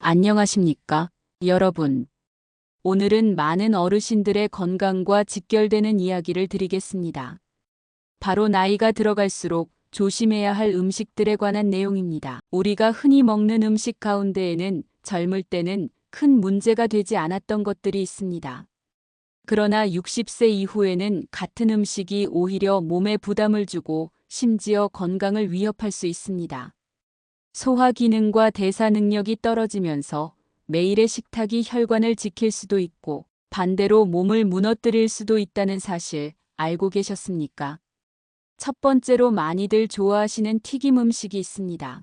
안녕하십니까, 여러분. 오늘은 많은 어르신들의 건강과 직결되는 이야기를 드리겠습니다. 바로 나이가 들어갈수록 조심해야 할 음식들에 관한 내용입니다. 우리가 흔히 먹는 음식 가운데에는 젊을 때는 큰 문제가 되지 않았던 것들이 있습니다. 그러나 60세 이후에는 같은 음식이 오히려 몸에 부담을 주고 심지어 건강을 위협할 수 있습니다. 소화 기능과 대사 능력이 떨어지면서 매일의 식탁이 혈관을 지킬 수도 있고 반대로 몸을 무너뜨릴 수도 있다는 사실 알고 계셨습니까? 첫 번째로 많이들 좋아하시는 튀김 음식이 있습니다.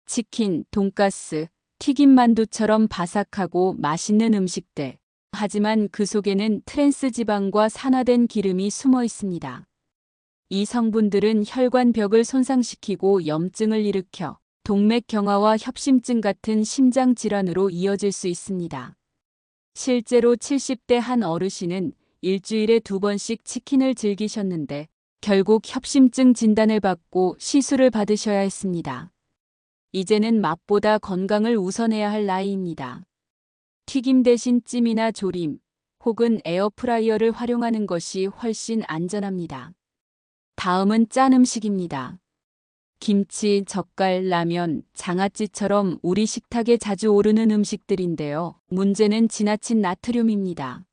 치킨, 돈가스, 튀김 만두처럼 바삭하고 맛있는 음식들. 하지만 그 속에는 트랜스 지방과 산화된 기름이 숨어 있습니다. 이 성분들은 혈관벽을 손상시키고 염증을 일으켜 동맥경화와 협심증 같은 심장 질환으로 이어질 수 있습니다. 실제로 70대 한 어르신은 일주일에 2번씩 치킨을 즐기셨는데 결국 협심증 진단을 받고 시술을 받으셔야 했습니다. 이제는 맛보다 건강을 우선해야 할 나이입니다. 튀김 대신 찜이나 조림 혹은 에어프라이어를 활용하는 것이 훨씬 안전합니다. 다음은 짠 음식입니다. 김치, 젓갈, 라면, 장아찌처럼 우리 식탁에 자주 오르는 음식들인데요. 문제는 지나친 나트륨입니다.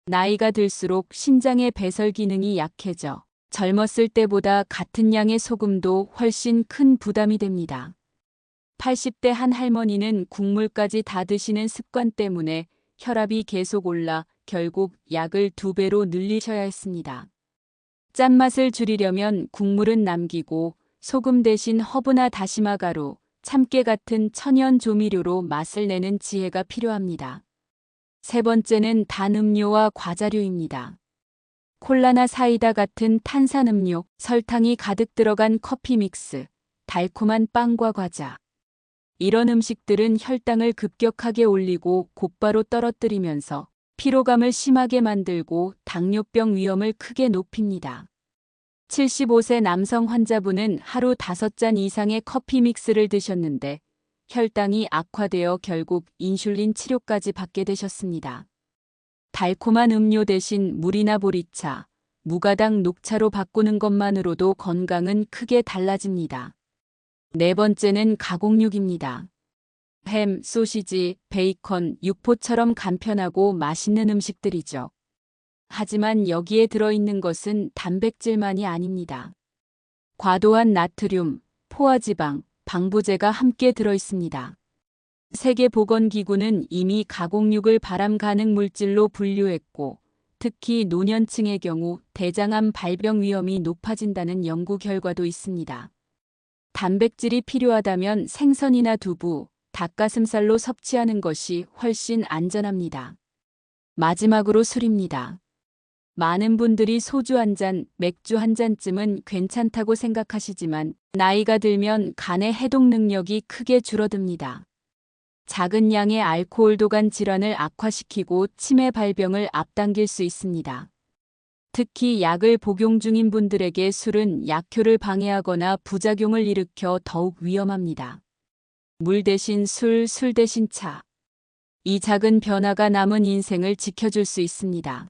나이가 들수록 신장의 배설 기능이 약해져 젊었을 때보다 같은 양의 소금도 훨씬 큰 부담이 됩니다. 80대 한 할머니는 국물까지 다 드시는 습관 때문에 혈압이 계속 올라 결국 약을 2배로 늘리셔야 했습니다. 짠맛을 줄이려면 국물은 남기고 소금 대신 허브나 다시마 가루, 참깨 같은 천연 조미료로 맛을 내는 지혜가 필요합니다. 세 번째는 단 음료와 과자류입니다. 콜라나 사이다 같은 탄산음료, 설탕이 가득 들어간 커피 믹스, 달콤한 빵과 과자. 이런 음식들은 혈당을 급격하게 올리고 곧바로 떨어뜨리면서 피로감을 심하게 만들고 당뇨병 위험을 크게 높입니다. 75세 남성 환자분은 하루 5잔 이상의 커피 믹스를 드셨는데 혈당이 악화되어 결국 인슐린 치료까지 받게 되셨습니다. 달콤한 음료 대신 물이나 보리차, 무가당 녹차로 바꾸는 것만으로도 건강은 크게 달라집니다. 네 번째는 가공육입니다. 햄, 소시지, 베이컨, 육포처럼 간편하고 맛있는 음식들이죠. 하지만 여기에 들어있는 것은 단백질만이 아닙니다. 과도한 나트륨, 포화지방, 방부제가 함께 들어있습니다. 세계보건기구는 이미 가공육을 발암 가능 물질로 분류했고, 특히 노년층의 경우 대장암 발병 위험이 높아진다는 연구 결과도 있습니다. 단백질이 필요하다면 생선이나 두부, 닭가슴살로 섭취하는 것이 훨씬 안전합니다. 마지막으로 술입니다. 많은 분들이 소주 한 잔, 맥주 한 잔쯤은 괜찮다고 생각하시지만 나이가 들면 간의 해독 능력이 크게 줄어듭니다. 작은 양의 알코올도 간 질환을 악화시키고 치매 발병을 앞당길 수 있습니다. 특히 약을 복용 중인 분들에게 술은 약효를 방해하거나 부작용을 일으켜 더욱 위험합니다. 물 대신 술, 술 대신 차. 이 작은 변화가 남은 인생을 지켜줄 수 있습니다.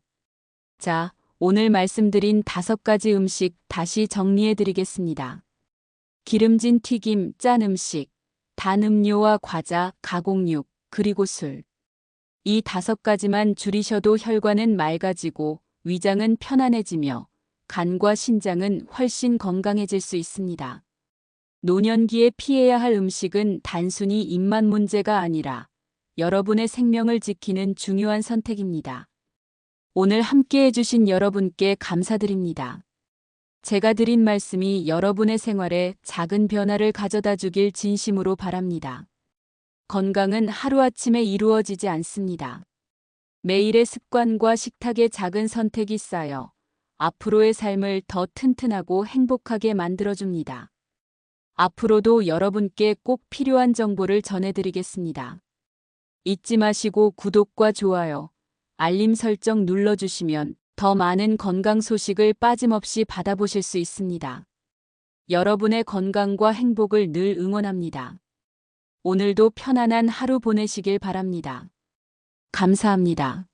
자, 오늘 말씀드린 5가지 음식 다시 정리해 드리겠습니다. 기름진 튀김, 짠 음식, 단 음료와 과자, 가공육, 그리고 술. 이 5가지만 줄이셔도 혈관은 맑아지고 위장은 편안해지며 간과 신장은 훨씬 건강해질 수 있습니다. 노년기에 피해야 할 음식은 단순히 입맛 문제가 아니라 여러분의 생명을 지키는 중요한 선택입니다. 오늘 함께 해주신 여러분께 감사드립니다. 제가 드린 말씀이 여러분의 생활에 작은 변화를 가져다 주길 진심으로 바랍니다. 건강은 하루아침에 이루어지지 않습니다. 매일의 습관과 식탁의 작은 선택이 쌓여 앞으로의 삶을 더 튼튼하고 행복하게 만들어줍니다. 앞으로도 여러분께 꼭 필요한 정보를 전해드리겠습니다. 잊지 마시고 구독과 좋아요, 알림 설정 눌러주시면 더 많은 건강 소식을 빠짐없이 받아보실 수 있습니다. 여러분의 건강과 행복을 늘 응원합니다. 오늘도 편안한 하루 보내시길 바랍니다. 감사합니다.